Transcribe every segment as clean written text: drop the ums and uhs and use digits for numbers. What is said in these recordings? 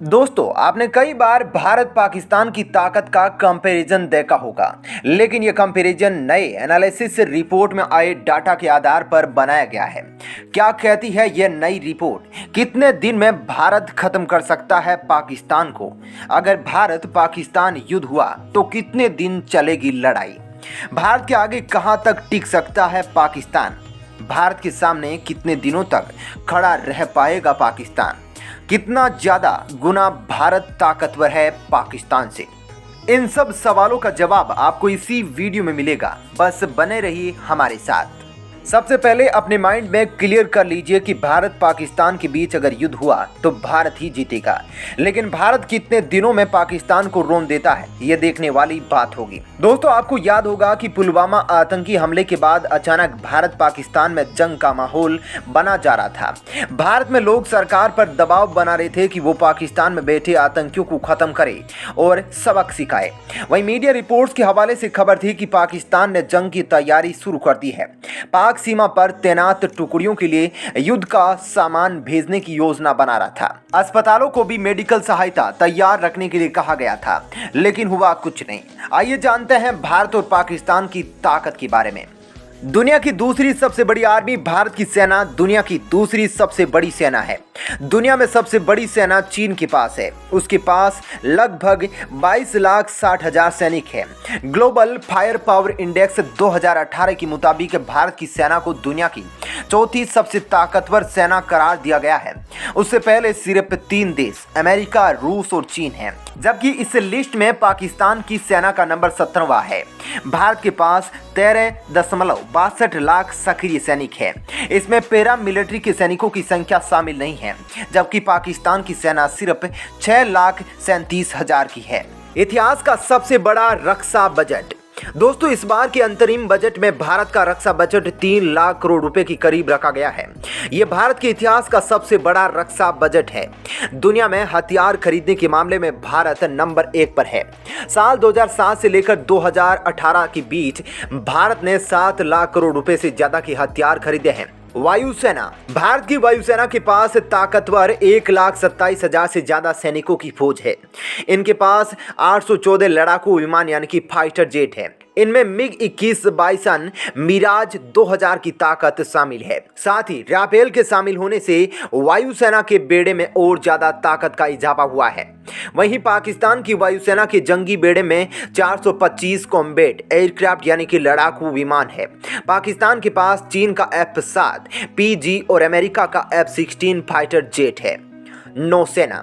दोस्तों, आपने कई बार भारत पाकिस्तान की ताकत का कंपैरिजन देखा होगा, लेकिन यह कंपैरिजन नए एनालिसिस रिपोर्ट में आए डाटा के आधार पर बनाया गया है। क्या कहती है यह नई रिपोर्ट? कितने दिन में भारत खत्म कर सकता है पाकिस्तान को? अगर भारत पाकिस्तान युद्ध हुआ तो कितने दिन चलेगी लड़ाई? भारत के आगे कहां तक टिक सकता है पाकिस्तान? भारत के सामने कितने दिनों तक खड़ा रह पाएगा पाकिस्तान? कितना ज्यादा गुना भारत ताकतवर है पाकिस्तान से? इन सब सवालों का जवाब आपको इसी वीडियो में मिलेगा। बस बने रहिए हमारे साथ। सबसे पहले अपने माइंड में क्लियर कर लीजिए कि भारत पाकिस्तान के बीच अगर युद्ध हुआ तो भारत ही जीतेगा, लेकिन भारत कितने दिनों में पाकिस्तान को रोन देता है यह देखने वाली बात होगी। दोस्तों, आपको याद होगा कि पुलवामा आतंकी हमले के बाद अचानक भारत पाकिस्तान में जंग का माहौल बना जा रहा था। भारत में लोग सरकार पर दबाव बना रहे थे कि वो पाकिस्तान में बैठे आतंकियों को खत्म करे और सबक सिखाए। वहीं मीडिया रिपोर्ट्स के हवाले से खबर थी कि पाकिस्तान ने जंग की तैयारी शुरू कर दी है। पाक सीमा पर तैनात टुकड़ियों के लिए युद्ध का सामान भेजने की योजना बना रहा था। अस्पतालों को भी मेडिकल सहायता तैयार रखने के लिए कहा गया था, लेकिन हुआ कुछ नहीं। आइए जानते हैं भारत और पाकिस्तान की ताकत के बारे में। दुनिया की दूसरी सबसे बड़ी आर्मी भारत की सेना दुनिया की दूसरी सबसे बड़ी सेना है। दुनिया में सबसे बड़ी सेना चीन के पास है। उसके पास लगभग 22,60,000 सैनिक हैं। ग्लोबल फायर पावर इंडेक्स 2018 के मुताबिक भारत की सेना को दुनिया की चौथी सबसे ताकतवर सेना करार दिया गया है। उससे पहले सिर्फ 3 देश अमेरिका, रूस और चीन हैं, जबकि इस लिस्ट में पाकिस्तान की सेना का नंबर 17वां है। भारत के पास 13.62 लाख सक्रिय सैनिक हैं। इसमें पैरा मिलिट्री के सैनिकों की संख्या शामिल नहीं है, जबकि पाकिस्तान की सेना सिर्फ 6,37,000 की है। इतिहास का सबसे बड़ा रक्षा बजट। दोस्तों, इस बार के अंतरिम बजट में भारत का रक्षा बजट 3 लाख करोड़ रुपए के करीब रखा गया है। यह भारत के इतिहास का सबसे बड़ा रक्षा बजट है। दुनिया में हथियार खरीदने के मामले में भारत नंबर 1 पर है। साल 2007 से लेकर 2018 के बीच भारत ने 7 लाख करोड़ रुपए से ज्यादा के हथियार खरीदे हैं। वायुसेना। भारत की वायुसेना के पास ताकतवर 1,27,000 से ज्यादा सैनिकों की फौज है। इनके पास 814 लड़ाकू विमान यानी कि फाइटर जेट है। इनमें मिग 21 बाइसन मिराज 2000 की ताकत शामिल है। साथ ही राफेल के शामिल होने से वायुसेना के बेड़े में और ज्यादा ताकत का इजाफा हुआ है। वहीं पाकिस्तान की वायुसेना के जंगी बेड़े में 425 कॉम्बैट एयरक्राफ्ट यानी कि लड़ाकू विमान है। पाकिस्तान के पास चीन का F-7 PG और अमेरिका का F-16 फाइटर जेट है। नौसेना।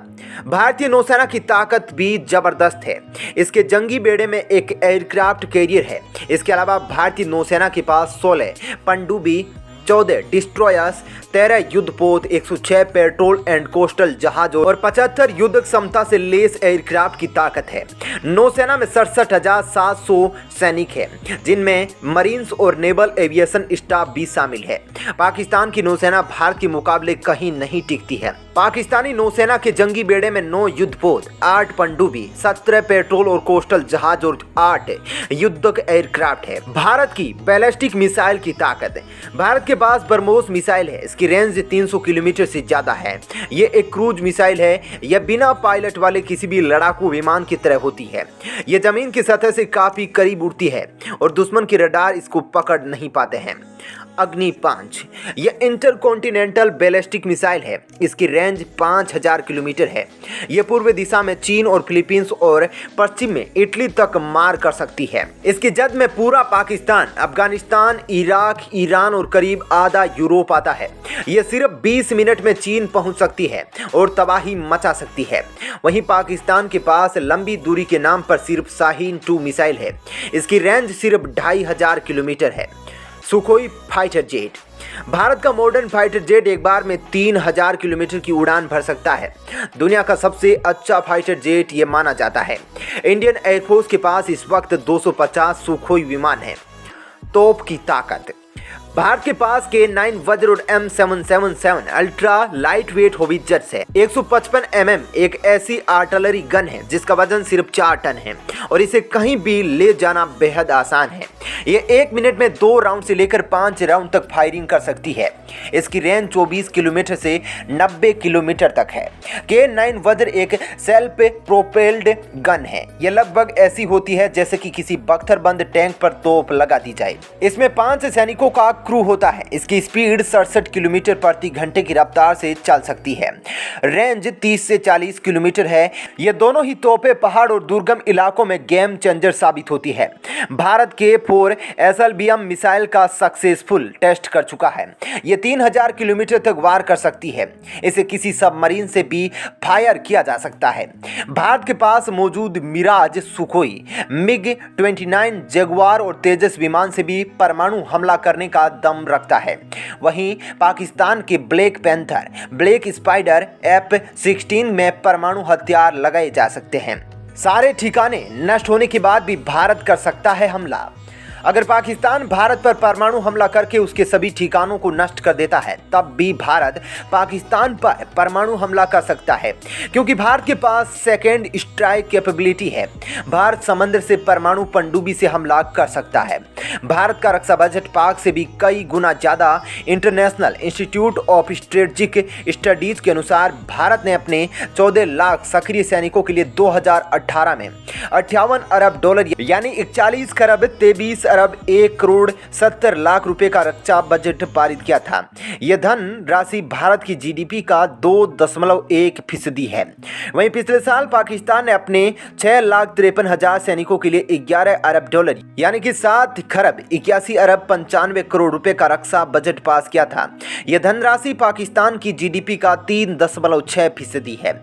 भारतीय नौसेना की ताकत भी जबरदस्त है। इसके जंगी बेड़े में एक एयरक्राफ्ट कैरियर है। इसके अलावा भारतीय नौसेना के पास 16 पनडुब्बी, 14 डिस्ट्रॉयर्स, 13 युद्धपोत, 106 पेट्रोल एंड कोस्टल जहाजों और 75 युद्ध क्षमता से लेस एयरक्राफ्ट की ताकत है। नौसेना में 67,700 सैनिक हैं, जिनमें मरीन्स और नेवल एविएशन स्टाफ भी शामिल है। पाकिस्तान की नौसेना भारत के मुकाबले कहीं नहीं टिकती है। पाकिस्तानी नौसेना के जंगी बेड़े में 9 युद्धपोत, 8 पनडुब्बी, 17 पेट्रोल और कोस्टल जहाज और 8 युद्धक एयरक्राफ्ट है। भारत की बैलिस्टिक मिसाइल की ताकत। भारत के पास ब्रह्मोस मिसाइल है। इसकी रेंज 300 किलोमीटर से ज्यादा है। यह एक क्रूज मिसाइल है। यह बिना पायलट वाले किसी भी लड़ाकू विमान की तरह होती है। यह जमीन की सतह से काफी करीब उड़ती है और दुश्मन के रडार इसको पकड़ नहीं पाते हैं। अग्नि 5। यह इंटरकॉन्टिनेंटल बैलिस्टिक मिसाइल है। इसकी रेंज 5000 किलोमीटर है। यह पूर्व दिशा में चीन और फिलीपींस और पश्चिम में इटली तक मार कर सकती है। इसकी जद में पूरा पाकिस्तान, अफगानिस्तान, इराक, ईरान और करीब आधा यूरोप आता है। यह सिर्फ 20 मिनट में चीन पहुंच सकती है और तबाही मचा सकती है। वहीं पाकिस्तान के पास लंबी दूरी के नाम पर सिर्फ शाहीन 2 मिसाइल है। इसकी रेंज सिर्फ 2500 किलोमीटर है। Sukhoi fighter jet. भारत का मॉडर्न फाइटर जेट एक बार में 3000 किलोमीटर की उड़ान भर सकता है। दुनिया का सबसे अच्छा फाइटर जेट ये माना जाता है। इंडियन एयरफोर्स के पास इस वक्त 250 सुखोई विमान है। तोप की ताकत। भारत के पास K9 वज्र और M777 अल्ट्रा लाइट वेट होवित्जर्स है। 155 mm एक ऐसी आर्टिलरी गन है जिसका वजन सिर्फ 4 टन है और इसे कहीं भी ले जाना बेहद आसान है। ये 1 मिनट में 2 राउंड से लेकर 5 राउंड तक फायरिंग कर सकती है। इसकी रेंज 24 किलोमीटर से 90 किलोमीटर तक है। K9 वज्र एक सेल्फ प्रोपेल्ड गन है। यह लगभग ऐसी होती है जैसे कि किसी बख्तरबंद टैंक पर तोप लगा दी जाए। इसमें 5 सैनिकों का क्रू होता है। इसकी स्पीड 67 किलोमीटर प्रति घंटे की रफ्तार से चल सकती है। रेंज 30 से 40 किलोमीटर है। ये दोनों ही तोपें पहाड़ और दुर्गम इलाकों में गेम चेंजर साबित होती है। भारत K4 SLBM मिसाइल का सक्सेसफुल टेस्ट कर चुका है। ये 3000 किलोमीटर तक वार कर सकती है। इसे किसी सबमरीन से भी फायर किया जा सकता है। भारत के पास मौजूद मिराज, सुखोई, MiG-29, जगुआर और तेजस विमान से भी परमाणु हमला करने का दम रखता है। वहीं पाकिस्तान के black panther, black spider F-16 में परमाणु हथियार लगाए जा सकते हैं। सारे ठिकाने नष्ट होने के बाद भी भारत कर सकता है हमला। अगर पाकिस्तान भारत पर परमाणु हमला करके उसके सभी ठिकानों को नष्ट कर देता है तब भी भारत पाकिस्तान पर परमाणु हमला कर सकता है, क्योंकि भारत के पास सेकेंड स्ट्राइक कैपेबिलिटी है। भारत समंदर से परमाणु पनडुब्बी से हमला कर सकता है। भारत का रक्षा बजट पाक से भी कई गुना ज़्यादा। International institute of strategic studies के अनुसार भारत ने अपने 14 लाख सक्रिय सैनिकों के लिए 2018 में $58 अरब यानी 41 खरब 23 अरब 1 करोड़ 70 लाख रुपए का रक्षा बजट पारित किया था। यह धन राशि भारत की जीडीपी का 2.1% है। वहीं पिछले साल पाकिस्तान ने अपने 6,53,000 सैनिकों के लिए $11 अरब यानी कि 7 खरब 81 अरब 95 करोड़ रुपए का रक्षा बजट पास किया था। यह धनराशि पाकिस्तान की जीडीपी का 3.6% है।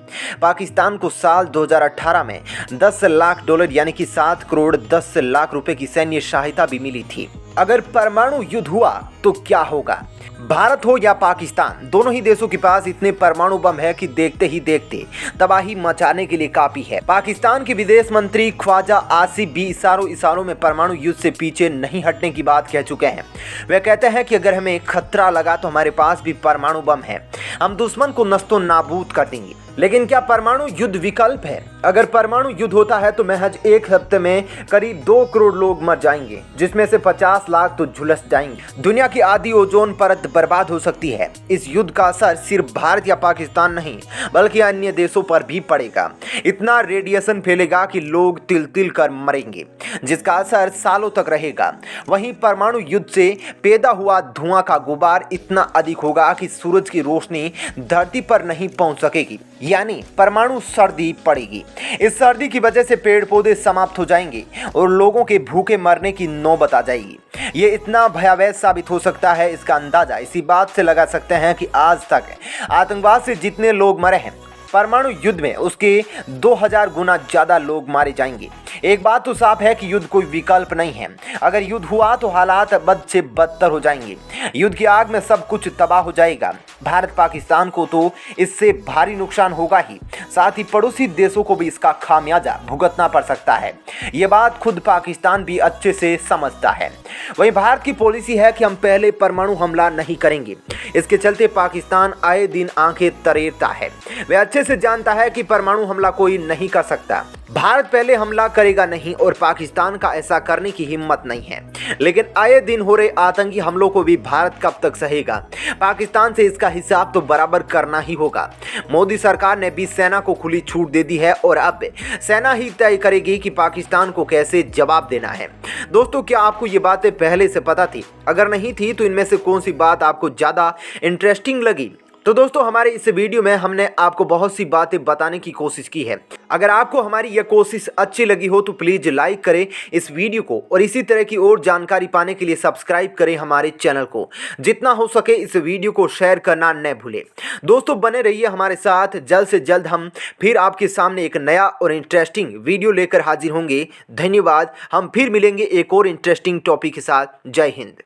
पाकिस्तान को साल 2018 में $10 लाख यानी कि 7 करोड़ 10 लाख रुपए की सैन्य सहायता भी मिली थी। अगर परमाणु युद्ध हुआ तो क्या होगा? भारत हो या पाकिस्तान, दोनों ही देशों के पास इतने परमाणु बम है कि देखते ही देखते तबाही मचाने के लिए काफी है। पाकिस्तान के विदेश मंत्री ख्वाजा आसिफ भी इशारों में परमाणु युद्ध से पीछे नहीं हटने की बात कह चुके हैं। वे कहते हैं कि अगर हमें खतरा लगा तो हमारे पास भी परमाणु बम है, हम दुश्मन को नस्तो नाबूद कर देंगे। लेकिन क्या परमाणु युद्ध विकल्प है? अगर परमाणु युद्ध होता है तो महज 1 हफ्ते में करीब 2 करोड़ लोग मर जाएंगे, जिसमें से 50 लाख तो झुलस जाएंगे। दुनिया की आधी ओजोन परत बर्बाद हो सकती है। इस युद्ध का असर सिर्फ भारत या पाकिस्तान नहीं बल्कि अन्य देशों पर भी पड़ेगा। इतना रेडिएशन फैलेगा कि लोग तिल तिल कर मरेंगे, जिसका असर सालों तक रहेगा। वहीं परमाणु युद्ध से पैदा हुआ धुआं का गुबार इतना अधिक होगा कि सूरज की रोशनी धरती पर नहीं पहुंच सकेगी, यानी परमाणु सर्दी पड़ेगी। इस सर्दी की वजह से पेड़ पौधे समाप्त हो जाएंगे और लोगों के भूखे मरने की नौबत आ जाएगी। ये इतना भयावह साबित हो सकता है, इसका अंदाजा इसी बात से लगा सकते हैं कि आज तक आतंकवाद से जितने लोग मरे हैं, परमाणु युद्ध में उसके 2000 गुना ज्यादा लोग मारे जाएंगे। एक बात तो साफ है कि युद्ध कोई विकल्प नहीं है। अगर युद्ध हुआ तो हालात बद से बदतर हो जाएंगे। युद्ध की आग में सब कुछ तबाह हो जाएगा। भारत पाकिस्तान को तो इससे भारी नुकसान होगा ही, साथ ही पड़ोसी देशों को भी इसका खामियाजा भुगतना पड़ सकता है। ये बात खुद पाकिस्तान भी अच्छे से समझता है। वहीं भारत की पॉलिसी है कि हम पहले परमाणु हमला नहीं करेंगे। इसके चलते पाकिस्तान आए दिन आंखें तरेरता है। वह अच्छे से जानता है कि परमाणु हमला कोई नहीं कर सकता। भारत पहले हमला करेगा नहीं और पाकिस्तान का ऐसा करने की हिम्मत नहीं है। लेकिन आए दिन हो रहे आतंकी हमलों को भी भारत कब तक सहेगा? पाकिस्तान से इसका हिसाब तो बराबर करना ही होगा। मोदी सरकार ने भी सेना को खुली छूट दे दी है और अब सेना ही तय करेगी कि पाकिस्तान को कैसे जवाब देना है। दोस्तों, क्या आपको ये बातें पहले से पता थी? अगर नहीं थी तो इनमें से कौन सी बात आपको ज़्यादा इंटरेस्टिंग लगी? तो दोस्तों, हमारे इस वीडियो में हमने आपको बहुत सी बातें बताने की कोशिश की है। अगर आपको हमारी यह कोशिश अच्छी लगी हो तो प्लीज़ लाइक करें इस वीडियो को और इसी तरह की और जानकारी पाने के लिए सब्सक्राइब करें हमारे चैनल को। जितना हो सके इस वीडियो को शेयर करना न भूलें। दोस्तों, बने रहिए हमारे साथ। जल्द से जल्द हम फिर आपके सामने एक नया और इंटरेस्टिंग वीडियो लेकर हाजिर होंगे। धन्यवाद। हम फिर मिलेंगे एक और इंटरेस्टिंग टॉपिक के साथ। जय हिंद।